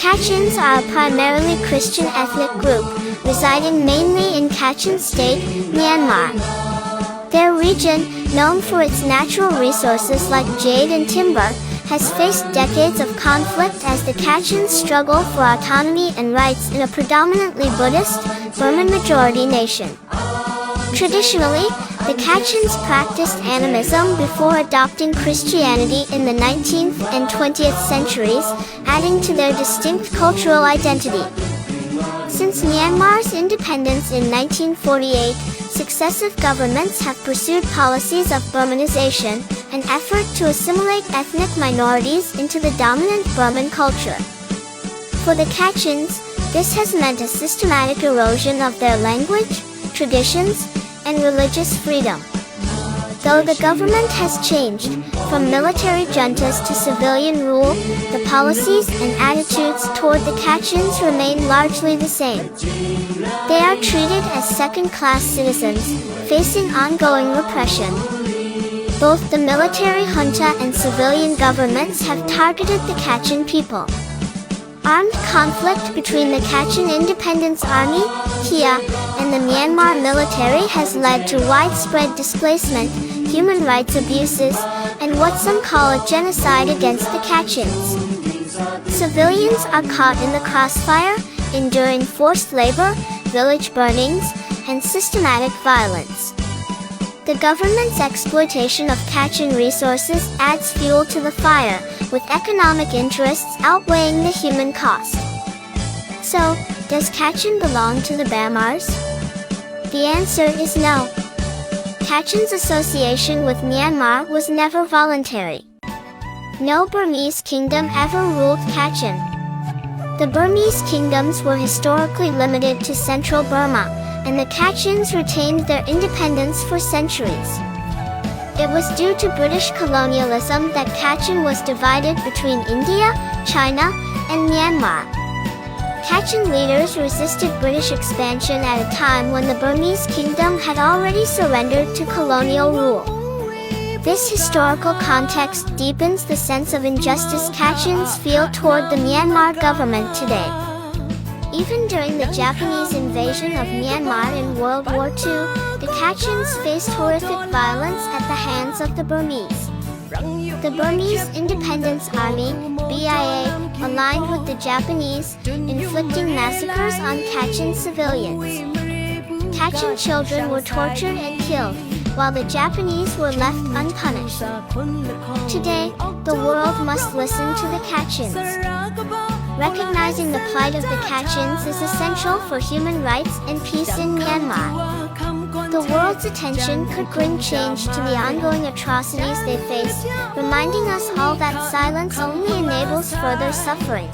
Kachins are a primarily Christian ethnic group, residing mainly in Kachin State, Myanmar. Their region, known for its natural resources like jade and timber, has faced decades of conflict as the Kachins struggle for autonomy and rights in a predominantly Buddhist, Burman majority nation. Traditionally, the Kachins practiced animism before adopting Christianity in the 19th and 20th centuries, adding to their distinct cultural identity. Since Myanmar's independence in 1948, successive governments have pursued policies of Burmanization, an effort to assimilate ethnic minorities into the dominant Burman culture. For the Kachins, this has meant a systematic erosion of their language, traditions, and religious freedom. Though the government has changed, from military juntas to civilian rule, the policies and attitudes toward the Kachins remain largely the same. They are treated as second-class citizens, facing ongoing repression. Both the military junta and civilian governments have targeted the Kachin people. Armed conflict between the Kachin Independence Army, KIA, and the Myanmar military has led to widespread displacement, human rights abuses, and what some call a genocide against the Kachins. Civilians are caught in the crossfire, enduring forced labor, village burnings, and systematic violence. The government's exploitation of Kachin resources adds fuel to the fire, with economic interests outweighing the human cost. So, does Kachin belong to the Burmars? The answer is no. Kachin's association with Myanmar was never voluntary. No Burmese kingdom ever ruled Kachin. The Burmese kingdoms were historically limited to central Burma, and the Kachins retained their independence for centuries. It was due to British colonialism that Kachin was divided between India, China, and Myanmar. Kachin leaders resisted British expansion at a time when the Burmese kingdom had already surrendered to colonial rule. This historical context deepens the sense of injustice Kachins feel toward the Myanmar government today. Even during the Japanese invasion of Myanmar in World War II, the Kachins faced horrific violence at the hands of the Burmese. The Burmese Independence Army, BIA, aligned with the Japanese, inflicting massacres on Kachin civilians. Kachin children were tortured and killed, while the Japanese were left unpunished. Today, the world must listen to the Kachins. Recognizing the plight of the Kachins is essential for human rights and peace in Myanmar. The world's attention could bring change to the ongoing atrocities they face, reminding us all that silence only enables further suffering.